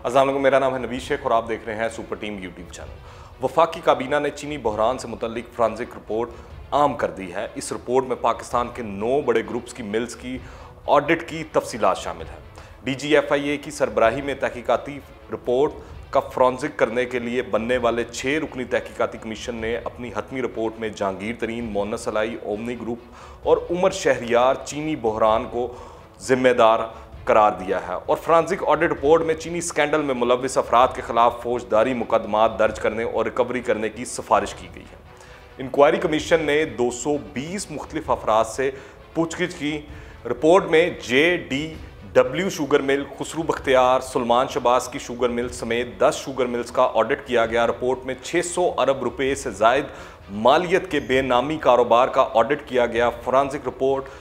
अस्सलाम वालेकुम, मेरा नाम है नवीश शेख और आप देख रहे हैं सुपर टीम यूट्यूब चैनल। वफाकी काबीना ने चीनी बहरान से मुतल्लिक फ्रांसिक रिपोर्ट आम कर दी है। इस रिपोर्ट में पाकिस्तान के 9 बड़े ग्रुप्स की मिल्स की ऑडिट की तफसीलात शामिल है। DGFIA की सरबराही में तहकीकाती रिपोर्ट का फ्रांसिक करने के लिए बनने वाले 6 रुकनी तहकीकाती कमीशन ने अपनी हतमी रिपोर्ट में जहांगीर तरीन, मोनस अलाई, ओमनी ग्रुप और उमर शहरियार चीनी बहरान को जिम्मेदार करार दिया है और फ्रांसिक ऑडिट रिपोर्ट में चीनी स्कैंडल में मुलविस अफराद के खिलाफ फौजदारी मुकदमात दर्ज करने और रिकवरी करने की सिफारिश की गई है। इंक्वायरी कमीशन ने 220 मुख्तलिफ अफराद से पूछगिछ की। रिपोर्ट में JDW sugar mill, Khusro Bakhtiar, Sulman Shahbaz की शुगर मिल समेत 10 शुगर मिल्स का ऑडिट किया गया। रिपोर्ट में 600 अरब रुपए से जायद मालियत के बेनामी कारोबार का ऑडिट किया गया। फ्रांसिक रिपोर्ट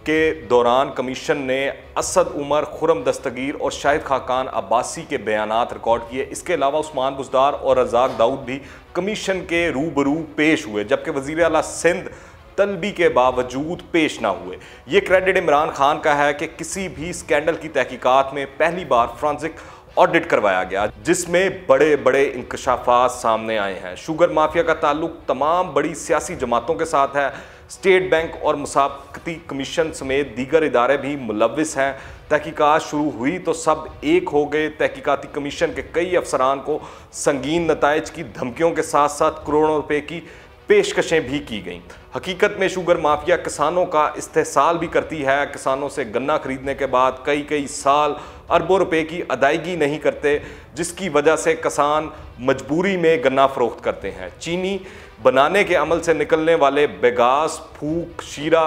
के दौरान कमीशन ने असद उमर, खुरम दस्तगीर और शाहिद खाकान अब्बासी के बयानात रिकॉर्ड किए। इसके अलावा उस्मान बुज़दार और रज़ाक दाऊद भी कमीशन के रूबरू पेश हुए, जबकि वज़ीर आला सिंध तलबी के बावजूद पेश ना हुए। ये क्रेडिट इमरान खान का है कि किसी भी स्कैंडल की तहकीकात में पहली बार फ्रांसिक ऑडिट करवाया गया, जिसमें बड़े बड़े इंकशाफात सामने आए हैं। शुगर माफिया का ताल्लुक तमाम बड़ी सियासी जमातों के साथ है। स्टेट बैंक और मुसाफकती कमीशन समेत दीगर इदारे भी मुलविस हैं। तहकीकात शुरू हुई तो सब एक हो गए। तहकीकाती कमीशन के कई अफसरान को संगीन नताइज की धमकियों के साथ साथ करोड़ों रुपए की पेशकशें भी की गईं। हकीकत में शुगर माफिया किसानों का इस्तेहसाल भी करती है। किसानों से गन्ना खरीदने के बाद कई साल अरबों रुपए की अदायगी नहीं करते, जिसकी वजह से किसान मजबूरी में गन्ना फरोख्त करते हैं। चीनी बनाने के अमल से निकलने वाले बेगास, फूक, शीरा,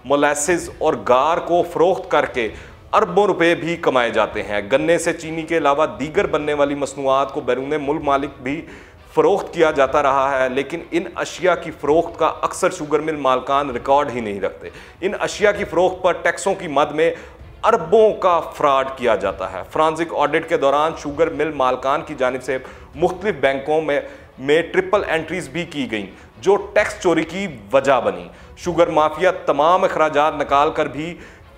मोलासिस और गार को फरोख्त करके अरबों रुपए भी कमाए जाते हैं। गन्ने से चीनी के अलावा दीगर बनने वाली मसनूआत को बैरून मुल्क मालिक भी फ़रोख्त किया जाता रहा है, लेकिन इन अशिया की फ़रोख्त का अक्सर शुगर मिल मालकान रिकॉर्ड ही नहीं रखते। इन अशिया की फ़रोख्त पर टैक्सों की मद में अरबों का फ्रॉड किया जाता है। फ्रांसिक ऑडिट के दौरान शुगर मिल मालकान की जानिब से मुख्तलिफ बैंकों में ट्रिपल एंट्रीज भी की गई, जो टैक्स चोरी की वजह बनी। शुगर माफिया तमाम अखराजात निकाल कर भी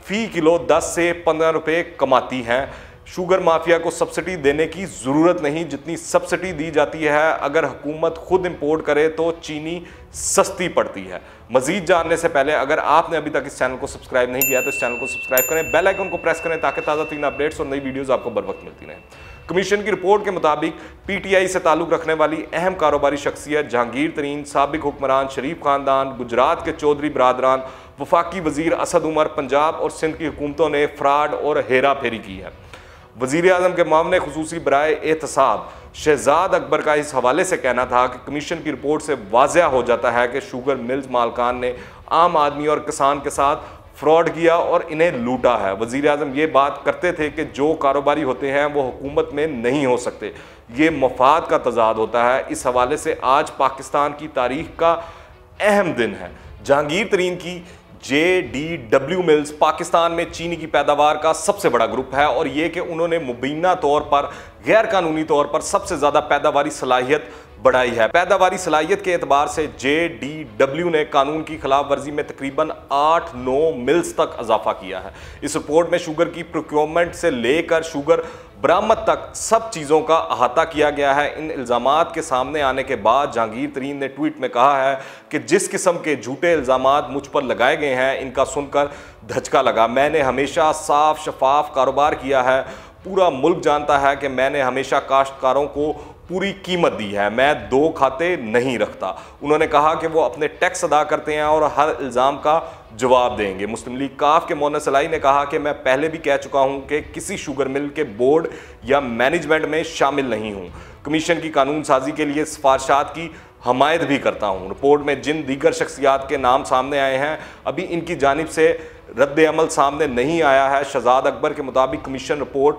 फ़ी किलो 10 से 15 रुपये कमाती हैं। शुगर माफिया को सब्सिडी देने की ज़रूरत नहीं, जितनी सब्सिडी दी जाती है अगर हुकूमत खुद इंपोर्ट करे तो चीनी सस्ती पड़ती है। मज़ीद जानने से पहले अगर आपने अभी तक इस चैनल को सब्सक्राइब नहीं किया तो इस चैनल को सब्सक्राइब करें, बेल आइकन को प्रेस करें ताकि ताज़ा तीन अपडेट्स और नई वीडियोज़ आपको बर वक्त मिलती रहें। कमीशन की रिपोर्ट के मुताबिक PTI से ताल्लुक़ रखने वाली अहम कारोबारी शख्सियत जहांगीर तरीन, साबिक हुक्मरान शरीफ ख़ानदान, गुजरात के चौधरी बरादरान, वफाकी वज़ीर असद उमर, पंजाब और सिंध की हुकूमतों ने फ्रॉड और हेरा फेरी की है। वज़ीर आज़म के मामले खुसूसी बराए एहतसाब शहजाद अकबर का इस हवाले से कहना था कि कमीशन की रिपोर्ट से वाज़ह हो जाता है कि शुगर मिल्स मालकान ने आम आदमी और किसान के साथ फ्रॉड किया और इन्हें लूटा है। वज़ीर आज़म ये बात करते थे कि जो कारोबारी होते हैं वो हुकूमत में नहीं हो सकते, ये मफाद का तजाद होता है। इस हवाले से आज पाकिस्तान की तारीख का अहम दिन है। जहांगीर तरीन की JDW मिल्स पाकिस्तान में चीनी की पैदावार का सबसे बड़ा ग्रुप है और ये कि उन्होंने मुबीना तौर पर गैर कानूनी तौर पर सबसे ज़्यादा पैदावारी सलाहियत बढ़ाई है। पैदावारी सलाहियत के एतबार से JDW ने कानून की खिलाफ वर्जी में तकरीबन 8-9 मिल्स तक इजाफा किया है। इस रिपोर्ट में शुगर की प्रोक्योरमेंट से लेकर शुगर बरामद तक सब चीज़ों का अहाता किया गया है। इन इल्ज़ामात के सामने आने के बाद जहांगीर तरीन ने ट्वीट में कहा है कि जिस किस्म के झूठे इल्ज़ामात मुझ पर लगाए गए हैं इनका सुनकर धचका लगा। मैंने हमेशा साफ शफाफ कारोबार किया है। पूरा मुल्क जानता है कि मैंने हमेशा काश्तकारों को पूरी कीमत दी है। मैं 2 खाते नहीं रखता। उन्होंने कहा कि वो अपने टैक्स अदा करते हैं और हर इल्ज़ाम का जवाब देंगे। मुस्लिम लीग काफ के मोनस अलाई ने कहा कि मैं पहले भी कह चुका हूं कि किसी शुगर मिल के बोर्ड या मैनेजमेंट में शामिल नहीं हूं। कमीशन की कानून साजी के लिए सिफारिशात की हमायत भी करता हूं। रिपोर्ट में जिन दीगर शख्सियात के नाम सामने आए हैं अभी इनकी जानिब से रद्द अमल सामने नहीं आया है। शहजाद अकबर के मुताबिक कमीशन रिपोर्ट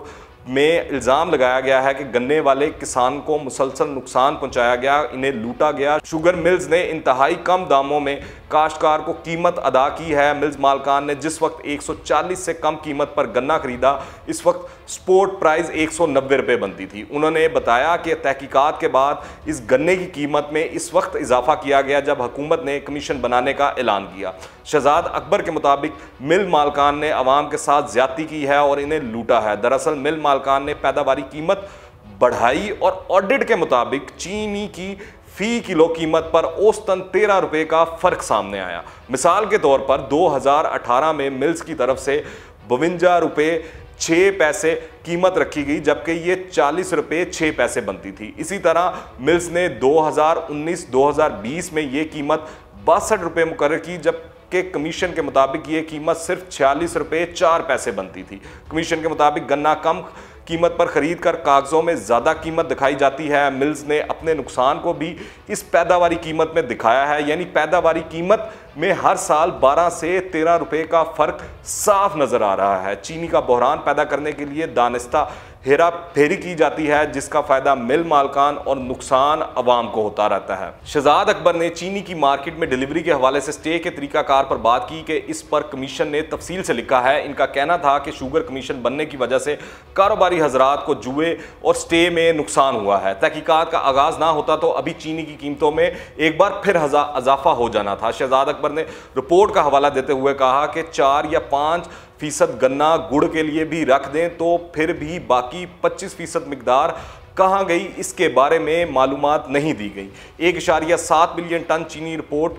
में इल्ज़ाम लगाया गया है कि गन्ने वाले किसान को मुसलसल नुकसान पहुंचाया गया, इन्हें लूटा गया। शुगर मिल्स ने इंतहाई कम दामों में काश्तकार को कीमत अदा की है। मिल्स मालकान ने जिस वक्त 140 से कम कीमत पर गन्ना खरीदा, इस वक्त स्पोर्ट प्राइस 190 रुपये बनती थी। उन्होंने बताया कि तहकीकात के बाद इस गन्ने की कीमत में इस वक्त इजाफा किया गया जब हुकूमत ने कमीशन बनाने का ऐलान किया। शहजाद अकबर के मुताबिक मिल मालकान ने अवाम के साथ ज्यादती की है और इन्हें लूटा है। दरअसल मिल मालकान ने पैदावारी कीमत बढ़ाई और ऑडिट के मुताबिक चीनी की फी किलो कीमत पर औसतन 13 रुपए का फर्क सामने आया। मिसाल के तौर पर 2018 में मिल्स की तरफ से 52 रुपए 6 पैसे कीमत रखी गई, जबकि ये 40 रुपए 6 पैसे बनती थी। इसी तरह मिल्स ने 2019-2020 में ये कीमत 62 रुपए मुकर्रर की, जबकि कमीशन के मुताबिक ये कीमत सिर्फ 46 रुपए 4 पैसे बनती थी। कमीशन के मुताबिक गन्ना कम कीमत पर खरीद कर कागजों में ज़्यादा कीमत दिखाई जाती है। मिल्स ने अपने नुकसान को भी इस पैदावारी कीमत में दिखाया है, यानी पैदावारी कीमत में हर साल 12 से 13 रुपए का फर्क साफ नजर आ रहा है। चीनी का बहरान पैदा करने के लिए दानिस्ता हेरा फेरी की जाती है, जिसका फायदा मिल मालकान और नुकसान अवाम को होता रहता है। शहजाद अकबर ने चीनी की मार्केट में डिलीवरी के हवाले से स्टे के तरीकाकार पर बात की कि इस पर कमीशन ने तफसील से लिखा है। इनका कहना था कि शुगर कमीशन बनने की वजह से कारोबारी हजरात को जुए और स्टे में नुकसान हुआ है। तहकीकात का आगाज ना होता तो अभी चीनी की कीमतों में एक बार फिर इजाफा हो जाना था। शहजाद अकबर ने रिपोर्ट का हवाला देते हुए कहा कि 4 या 5% गन्ना गुड़ के लिए भी रख दें तो फिर भी बाकी 25% मिकदार कहाँ गई, इसके बारे में मालूमात नहीं दी गई। 1.7 मिलियन टन चीनी रिपोर्ट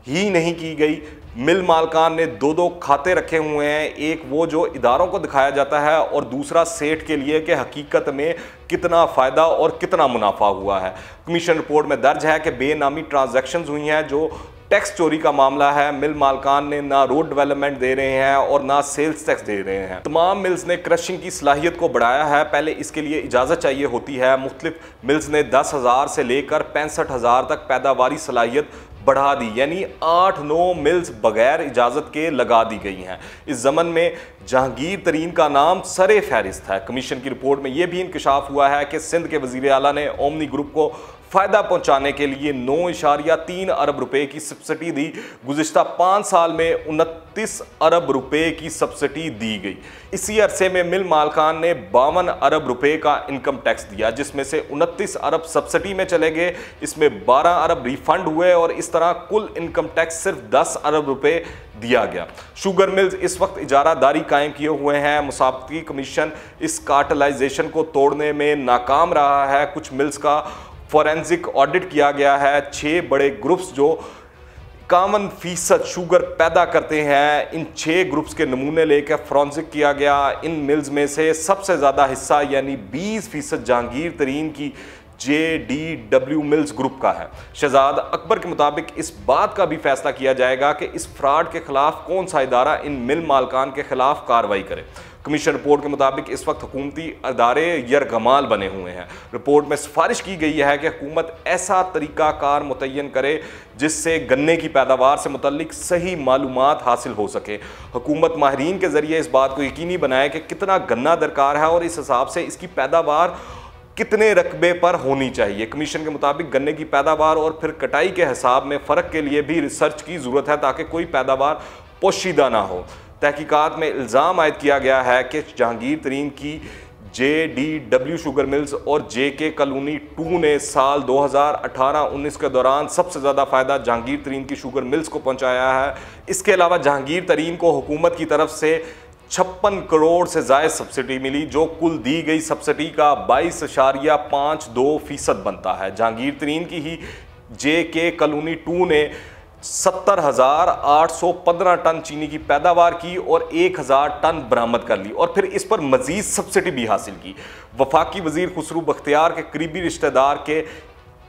ही नहीं की गई। मिल मालकान ने दो खाते रखे हुए हैं, एक वो जो इदारों को दिखाया जाता है और दूसरा सेठ के लिए कि हकीकत में कितना फ़ायदा और कितना मुनाफा हुआ है। कमीशन रिपोर्ट में दर्ज है कि बेनामी ट्रांजैक्शंस हुई हैं जो टैक्स चोरी का मामला है। मिल मालकान ने ना रोड डेवलपमेंट दे रहे हैं और ना सेल्स टैक्स दे रहे हैं। तमाम मिल्स ने क्रशिंग की सलाहियत को बढ़ाया है, पहले इसके लिए इजाज़त चाहिए होती है। मुख्तलिफ मिल्स ने 10,000 से लेकर 65,000 तक पैदावारी सलाहियत बढ़ा दी, यानी 8-9 मिल्स बगैर इजाज़त के लगा दी गई हैं। इस ज़मन में जहांगीर तरीन का नाम सरे फहरिस्त है। कमीशन की रिपोर्ट में यह भी इंकशाफ हुआ है कि सिंध के वज़ीर आला ने ओमनी ग्रुप को फ़ायदा पहुंचाने के लिए 9.3 अरब रुपए की सब्सिडी दी। गुज़िश्ता 5 साल में 29 अरब रुपए की सब्सिडी दी गई। इसी अरसे में मिल मालकान ने 52 अरब रुपए का इनकम टैक्स दिया, जिसमें से 29 अरब सब्सिडी में चले गए, इसमें 12 अरब रिफंड हुए और इस तरह कुल इनकम टैक्स सिर्फ 10 अरब रुपए दिया गया। शुगर मिल्स इस वक्त इजारादारी कायम किए हुए हैं। मुसाबकी कमीशन इस कार्टेलाइजेशन को तोड़ने में नाकाम रहा है। कुछ मिल्स का फॉरेंसिक ऑडिट किया गया है। 6 बड़े ग्रुप्स जो 51% शुगर पैदा करते हैं, इन 6 ग्रुप्स के नमूने लेकर फॉरेंसिक किया गया। इन मिल्स में से सबसे ज़्यादा हिस्सा यानी 20% जहांगीर तरीन की JDW मिल्स ग्रुप का है। शहजाद अकबर के मुताबिक इस बात का भी फैसला किया जाएगा कि इस फ्रॉड के खिलाफ कौन सा इदारा इन मिल मालकान के खिलाफ कार्रवाई करे। कमीशन रिपोर्ट के मुताबिक इस वक्त हुकूमती अदारे यरगमाल बने हुए हैं। रिपोर्ट में सिफारिश की गई है कि हुकूमत ऐसा तरीकाकार मुतय्यन करे जिससे गन्ने की पैदावार से मुतल्लिक सही मालूमात हासिल हो सके। हुकूमत माहिरीन के जरिए इस बात को यकीनी बनाए कि कितना गन्ना दरकार है और इस हिसाब से इसकी पैदावार कितने रकबे पर होनी चाहिए। कमीशन के मुताबिक गन्ने की पैदावार और फिर कटाई के हिसाब में फ़र्क के लिए भी रिसर्च की ज़रूरत है ताकि कोई पैदावार पोशीदा ना हो। तहकीकात में इल्ज़ाम आयद किया गया है कि जहांगीर तरीन की JDW शुगर मिल्स और JK कॉलोनी 2 ने साल 2018-19 के दौरान सबसे ज़्यादा फ़ायदा जहांगीर तरीन की शुगर मिल्स को पहुंचाया है। इसके अलावा जहांगीर तरीन को हुकूमत की तरफ से 56 करोड़ से ज़ायद सब्सिडी मिली, जो कुल दी गई सब्सिडी का 22.52% बनता है। जहांगीर तरीन की ही JK कॉलोनी 2 ने 70,815 टन चीनी की पैदावार की और 1,000 टन बरामद कर ली और फिर इस पर मजीद सब्सिडी भी हासिल की। वफाकी वजीर खुसरू बख्तियार के करीबी रिश्तेदार के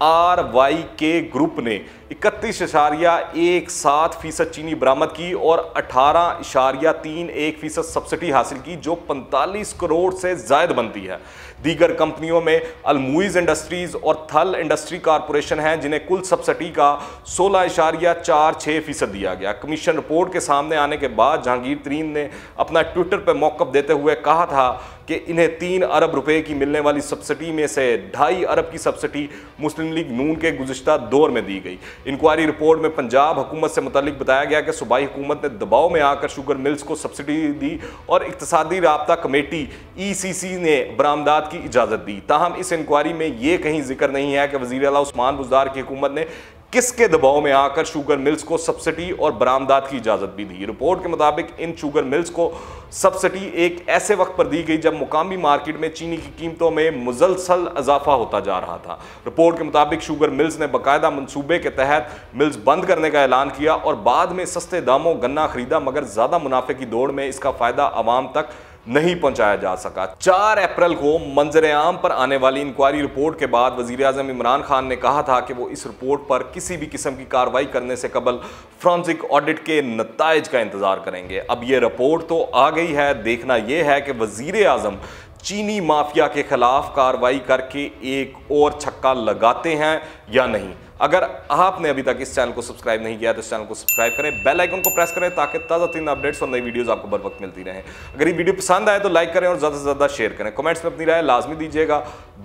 RYK ग्रुप ने 31.17% चीनी बरामद की और 18.31% सब्सिडी हासिल की, जो 45 करोड़ से जायद बनती है। दीगर कंपनियों में अलमुइज इंडस्ट्रीज और थल इंडस्ट्री कारपोरेशन हैं, जिन्हें कुल सब्सिडी का 16.46% दिया गया। कमीशन रिपोर्ट के सामने आने के बाद जहांगीर तरीन ने अपना ट्विटर पर मौक़िफ़ देते हुए कहा था कि इन्हें 3 अरब रुपए की मिलने वाली सब्सिडी में से 2.5 अरब की सब्सिडी मुस्लिम लीग नून के गुज़िश्ता दौर में दी गई। इंक्वायरी रिपोर्ट में पंजाब हुकूमत से मुतल्लिक बताया गया कि सूबाई हुकूमत ने दबाव में आकर शुगर मिल्स को सब्सिडी दी और इक़्तिसादी राब्ता कमेटी ECC ने बरामदात की इजाज़त दी। ताहम इस इंक्वायरी में ये कहीं जिक्र नहीं है कि वज़ीर आला उस्मान बुज़दार की हुकूमत ने किसके दबाव में आकर शुगर मिल्स को सब्सिडी और बरामदात की इजाजत भी दी। रिपोर्ट के मुताबिक इन शुगर मिल्स को सब्सिडी एक ऐसे वक्त पर दी गई जब मुकामी मार्केट में चीनी की कीमतों में मुसलसल इजाफा होता जा रहा था। रिपोर्ट के मुताबिक शुगर मिल्स ने बाकायदा मंसूबे के तहत मिल्स बंद करने का ऐलान किया और बाद में सस्ते दामों गन्ना खरीदा, मगर ज्यादा मुनाफे की दौड़ में इसका फायदा आवाम तक नहीं पहुंचाया जा सका। 4 अप्रैल को मंजर आम पर आने वाली इंक्वायरी रिपोर्ट के बाद वज़ीर-ए-आज़म इमरान खान ने कहा था कि वो इस रिपोर्ट पर किसी भी किस्म की कार्रवाई करने से कबल फॉरेंसिक ऑडिट के नताइज का इंतजार करेंगे। अब ये रिपोर्ट तो आ गई है, देखना यह है कि वज़ीर-ए-आज़म चीनी माफिया के खिलाफ कार्रवाई करके एक और छक्का लगाते हैं या नहीं। अगर आपने अभी तक इस चैनल को सब्सक्राइब नहीं किया तो इस चैनल को सब्सक्राइब करें, बेल आइकन को प्रेस करें ताकि ताज़ा तीन अपडेट्स और नई वीडियोस आपको बर वक्त मिलती रहें। अगर ये वीडियो पसंद आए तो लाइक करें और ज़्यादा से ज़्यादा शेयर करें। कमेंट्स में अपनी राय लाजमी दीजिएगा,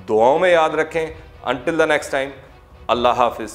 दुआओं में याद रखें। अंटिल द नेक्स्ट टाइम, अल्लाह हाफिज़।